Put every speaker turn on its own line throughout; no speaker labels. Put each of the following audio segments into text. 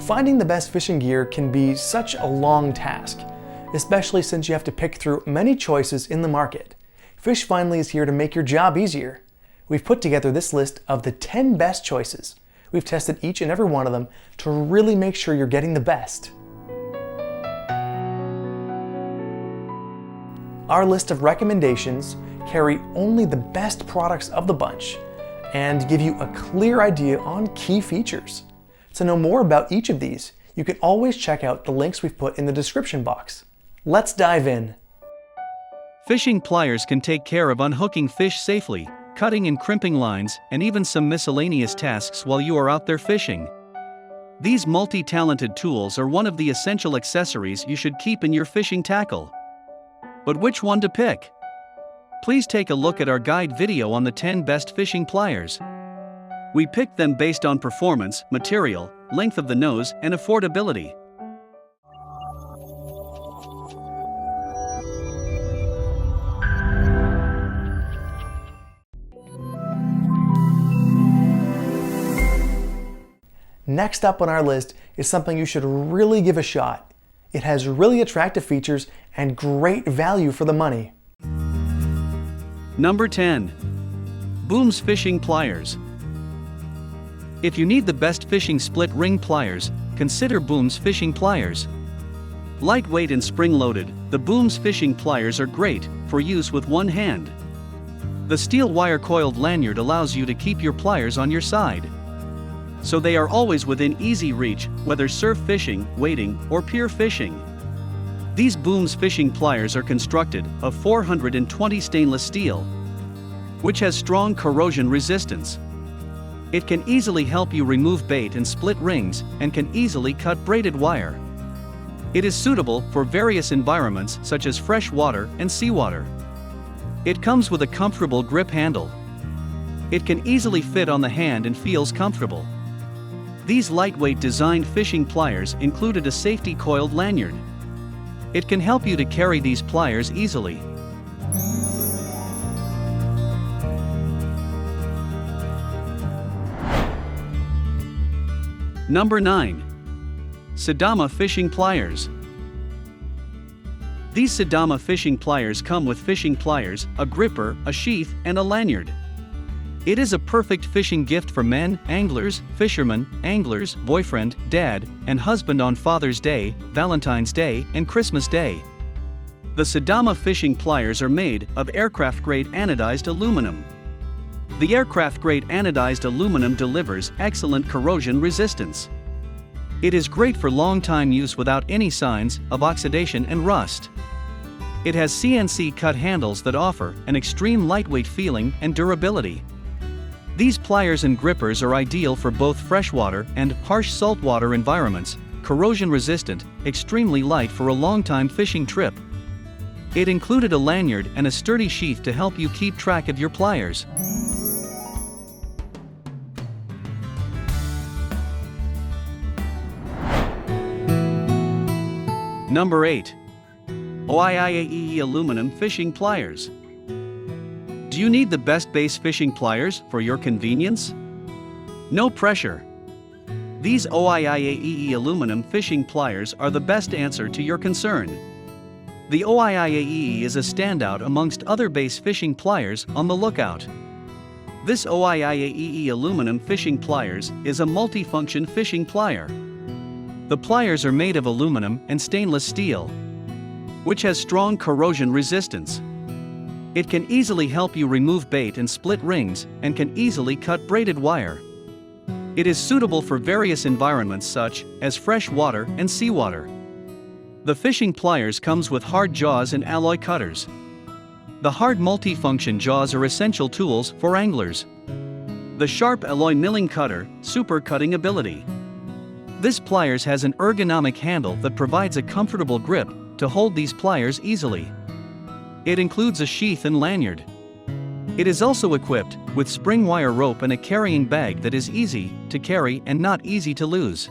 Finding the best fishing gear can be such a long task, especially since you have to pick through many choices in the market. Fish Finally is here to make your job easier. We've put together this list of the 10 best choices. We've tested each and every one of them to really make sure you're getting the best. Our list of recommendations carry only the best products of the bunch and give you a clear idea on key features. To know more about each of these, you can always check out the links we've put in the description box. Let's dive in.
Fishing pliers can take care of unhooking fish safely, cutting and crimping lines, and even some miscellaneous tasks while you are out there fishing. These multi-talented tools are one of the essential accessories you should keep in your fishing tackle. But which one to pick? Please take a look at our guide video on the 10 best fishing pliers. We picked them based on performance, material, length of the nose, and affordability.
Next up on our list is something you should really give a shot. It has really attractive features and great value for the money.
Number 10. Booms Fishing Pliers. If you need the best fishing split ring pliers, consider Booms Fishing Pliers. Lightweight and spring-loaded, the Booms Fishing Pliers are great for use with one hand. The steel wire coiled lanyard allows you to keep your pliers on your side, so they are always within easy reach, whether surf fishing, wading, or pier fishing. These Booms Fishing Pliers are constructed of 420 stainless steel, which has strong corrosion resistance. It can easily help you remove bait and split rings, and can easily cut braided wire. It is suitable for various environments such as fresh water and seawater. It comes with a comfortable grip handle. It can easily fit on the hand and feels comfortable. These lightweight designed fishing pliers included a safety coiled lanyard. It can help you to carry these pliers easily. Number 9. Sidomma Fishing Pliers. These Sidomma fishing pliers come with fishing pliers, a gripper, a sheath, and a lanyard. It is a perfect fishing gift for men, anglers, fishermen, anglers, boyfriend, dad, and husband on Father's Day, Valentine's Day, and Christmas Day. The Sidomma fishing pliers are made of aircraft-grade anodized aluminum. The aircraft-grade anodized aluminum delivers excellent corrosion resistance. It is great for long-time use without any signs of oxidation and rust. It has CNC cut handles that offer an extreme lightweight feeling and durability. These pliers and grippers are ideal for both freshwater and harsh saltwater environments, corrosion resistant, extremely light for a long-time fishing trip. It included a lanyard and a sturdy sheath to help you keep track of your pliers. Number 8. OIIAE Aluminum Fishing Pliers. Do you need the best base fishing pliers for your convenience? No pressure. These OIIAE aluminum fishing pliers are the best answer to your concern. The OIIAE is a standout amongst other base fishing pliers on the lookout. This OIIAE aluminum fishing pliers is a multifunction fishing plier. The pliers are made of aluminum and stainless steel, which has strong corrosion resistance. It can easily help you remove bait and split rings, and can easily cut braided wire. It is suitable for various environments such as fresh water and seawater. The fishing pliers comes with hard jaws and alloy cutters. The hard multifunction jaws are essential tools for anglers. The sharp alloy milling cutter, super cutting ability. This pliers has an ergonomic handle that provides a comfortable grip to hold these pliers easily. It includes a sheath and lanyard. It is also equipped with spring wire rope and a carrying bag that is easy to carry and not easy to lose.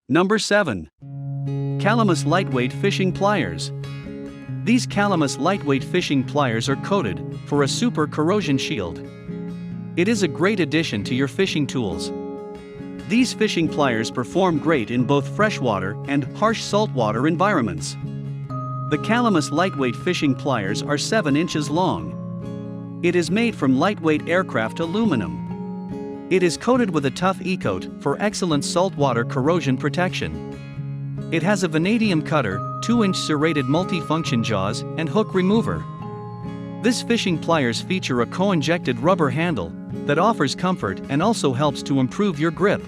Number 7. Calamus Lightweight Fishing Pliers. These Calamus lightweight fishing pliers are coated for a super corrosion shield. It is a great addition to your fishing tools. These fishing pliers perform great in both freshwater and harsh saltwater environments. The Calamus lightweight fishing pliers are 7 inches long. It is made from lightweight aircraft aluminum. It is coated with a tough E-coat for excellent saltwater corrosion protection. It has a vanadium cutter, 2-inch serrated multifunction jaws, and hook remover. This fishing pliers feature a co-injected rubber handle that offers comfort and also helps to improve your grip.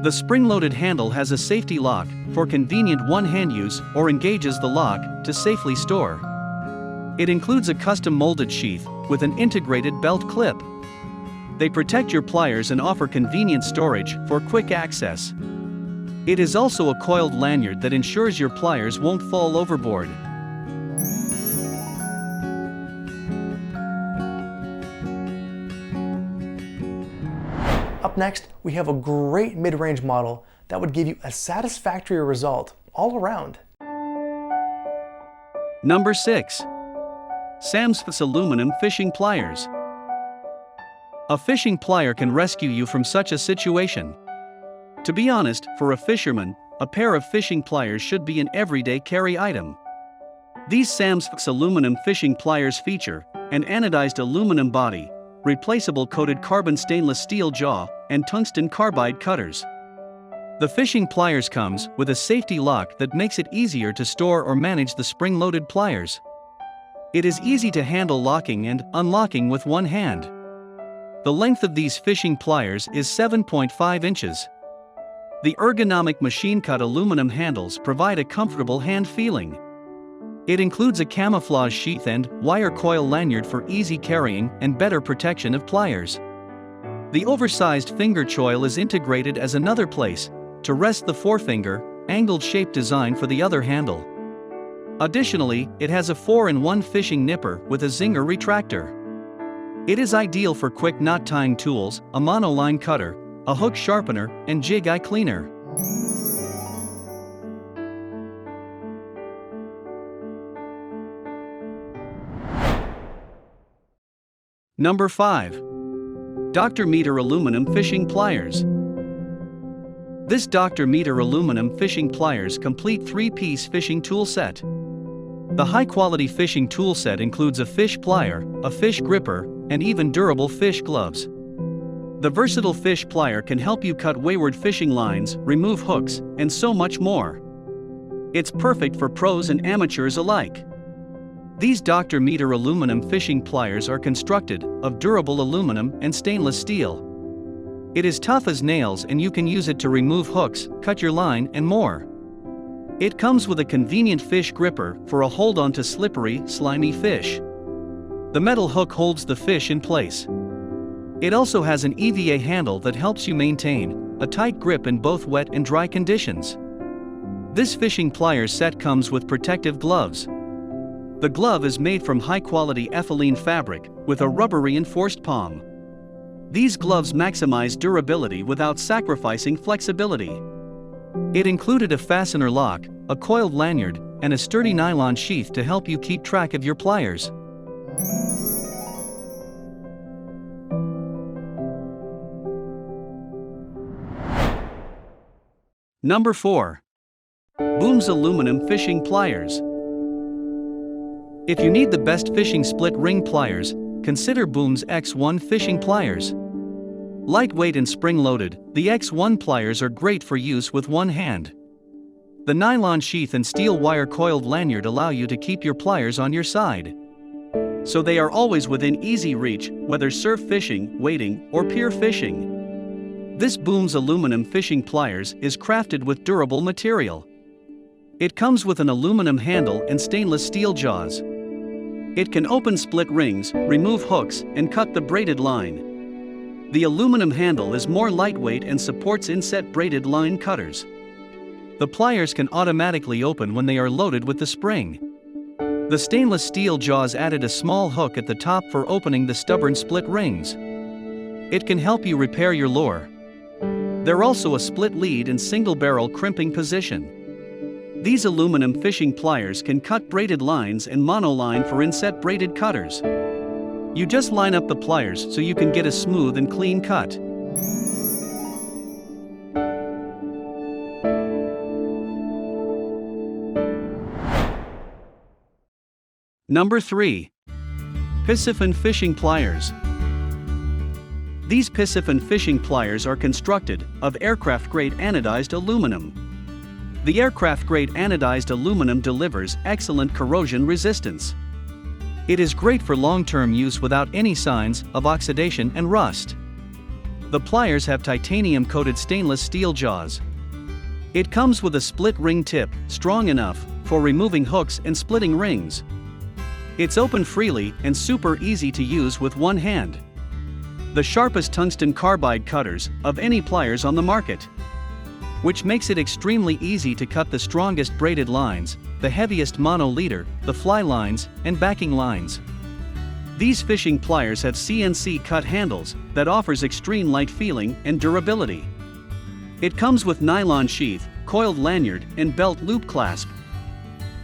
The spring-loaded handle has a safety lock for convenient one-hand use or engages the lock to safely store. It includes a custom molded sheath with an integrated belt clip. They protect your pliers and offer convenient storage for quick access. It is also a coiled lanyard that ensures your pliers won't fall overboard.
Up next, we have a great mid-range model that would give you a satisfactory result all around.
Number 6. SAMSFX Aluminum Fishing Pliers. A fishing plier can rescue you from such a situation. To be honest, for a fisherman, a pair of fishing pliers should be an everyday carry item. These SAMSFX aluminum fishing pliers feature an anodized aluminum body, replaceable coated carbon stainless steel jaw, and tungsten carbide cutters. The fishing pliers comes with a safety lock that makes it easier to store or manage the spring-loaded pliers. It is easy to handle locking and unlocking with one hand. The length of these fishing pliers is 7.5 inches. The ergonomic machine-cut aluminum handles provide a comfortable hand feeling. It includes a camouflage sheath and wire coil lanyard for easy carrying and better protection of pliers. The oversized finger choil is integrated as another place to rest the forefinger, angled shape design for the other handle. Additionally, it has a 4-in-1 fishing nipper with a zinger retractor. It is ideal for quick knot tying tools, a monoline cutter, a hook sharpener, and jig eye cleaner. Number 5. Dr.meter Aluminum Fishing Pliers. This Dr.meter aluminum fishing pliers complete 3-piece fishing tool set. The high-quality fishing tool set includes a fish plier, a fish gripper, and even durable fish gloves. The versatile fish plier can help you cut wayward fishing lines, remove hooks, and so much more. It's perfect for pros and amateurs alike. These Dr.meter aluminum fishing pliers are constructed of durable aluminum and stainless steel. It is tough as nails and you can use it to remove hooks, cut your line, and more. It comes with a convenient fish gripper for a hold on to slippery, slimy fish. The metal hook holds the fish in place. It also has an EVA handle that helps you maintain a tight grip in both wet and dry conditions. This fishing pliers set comes with protective gloves. The glove is made from high-quality ethylene fabric with a rubber-reinforced palm. These gloves maximize durability without sacrificing flexibility. It included a fastener lock, a coiled lanyard, and a sturdy nylon sheath to help you keep track of your pliers. Number 4. Booms Aluminum Fishing Pliers. If you need the best fishing split ring pliers, consider Boom's X1 fishing pliers. Lightweight and spring-loaded, the X1 pliers are great for use with one hand. The nylon sheath and steel wire coiled lanyard allow you to keep your pliers on your side. So they are always within easy reach, whether surf fishing, wading, or pier fishing. This Boom's aluminum fishing pliers is crafted with durable material. It comes with an aluminum handle and stainless steel jaws. It can open split rings, remove hooks, and cut the braided line. The aluminum handle is more lightweight and supports inset braided line cutters. The pliers can automatically open when they are loaded with the spring. The stainless steel jaws added a small hook at the top for opening the stubborn split rings. It can help you repair your lure. They're also a split lead and single barrel crimping position. These aluminum fishing pliers can cut braided lines and monoline for inset braided cutters. You just line up the pliers so you can get a smooth and clean cut. Number 3. Piscifun Fishing Pliers. These Piscifun fishing pliers are constructed of aircraft-grade anodized aluminum. The aircraft-grade anodized aluminum delivers excellent corrosion resistance. It is great for long-term use without any signs of oxidation and rust. The pliers have titanium-coated stainless steel jaws. It comes with a split ring tip, strong enough for removing hooks and splitting rings. It's open freely and super easy to use with one hand. The sharpest tungsten carbide cutters of any pliers on the market, which makes it extremely easy to cut the strongest braided lines, the heaviest mono leader, the fly lines, and backing lines. These fishing pliers have CNC cut handles that offers extreme light feeling and durability. It comes with nylon sheath, coiled lanyard, and belt loop clasp.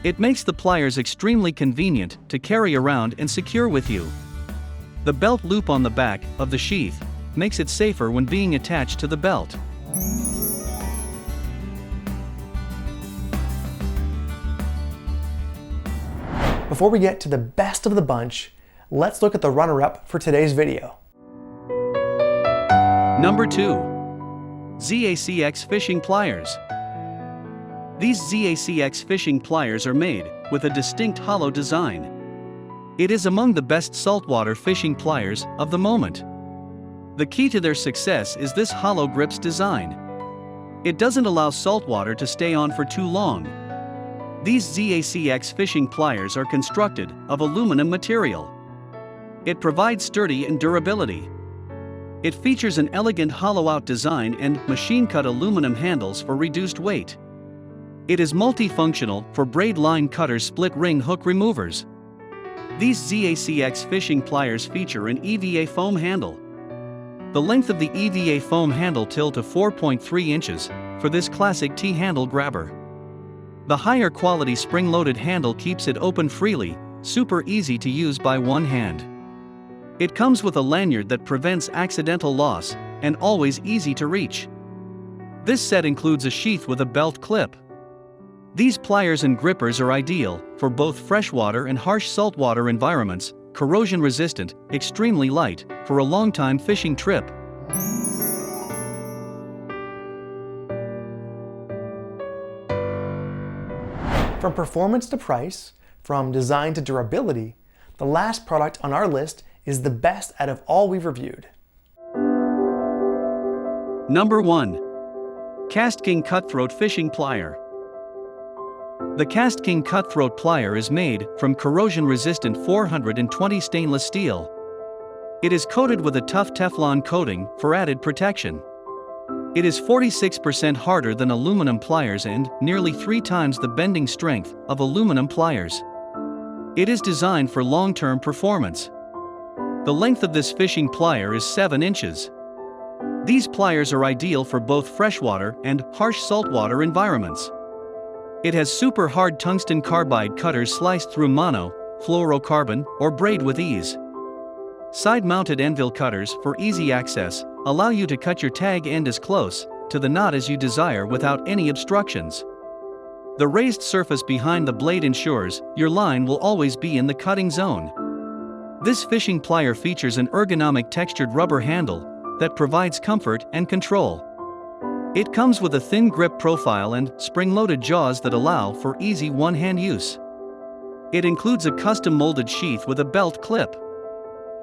It makes the pliers extremely convenient to carry around and secure with you. The belt loop on the back of the sheath makes it safer when being attached to the belt.
Before we get to the best of the bunch, let's look at the runner-up for today's video.
Number 2. ZACX Fishing Pliers. These ZACX fishing pliers are made with a distinct hollow design. It is among the best saltwater fishing pliers of the moment. The key to their success is this hollow grips design. It doesn't allow saltwater to stay on for too long. These ZACX fishing pliers are constructed of aluminum material. It provides sturdy and durability. It features an elegant hollow-out design and machine-cut aluminum handles for reduced weight. It is multifunctional for braid line cutter split ring hook removers. These ZACX fishing pliers feature an EVA foam handle. The length of the EVA foam handle till to 4.3 inches for this classic T-handle grabber. The higher quality spring-loaded handle keeps it open freely, super easy to use by one hand. It comes with a lanyard that prevents accidental loss and always easy to reach. This set includes a sheath with a belt clip. These pliers and grippers are ideal for both freshwater and harsh saltwater environments, corrosion resistant, extremely light for a long-time fishing trip.
From performance to price, from design to durability, the last product on our list is the best out of all we've reviewed.
Number 1. KastKing Cutthroat Fishing Plier. The KastKing Cutthroat Plier is made from corrosion-resistant 420 stainless steel. It is coated with a tough Teflon coating for added protection. It is 46% harder than aluminum pliers and nearly 3 times the bending strength of aluminum pliers. It is designed for long-term performance. The length of this fishing plier is 7 inches. These pliers are ideal for both freshwater and harsh saltwater environments. It has super hard tungsten carbide cutters sliced through mono, fluorocarbon, or braid with ease. Side-mounted anvil cutters for easy access allow you to cut your tag end as close to the knot as you desire without any obstructions. The raised surface behind the blade ensures your line will always be in the cutting zone. This fishing plier features an ergonomic textured rubber handle that provides comfort and control. It comes with a thin grip profile and spring-loaded jaws that allow for easy one-hand use. It includes a custom-molded sheath with a belt clip.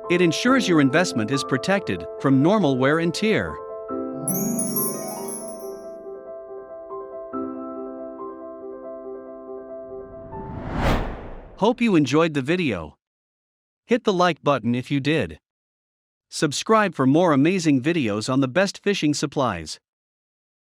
It ensures your investment is protected from normal wear and tear. Hope you enjoyed the video. Hit the like button if you did. Subscribe for more amazing videos on the best fishing supplies.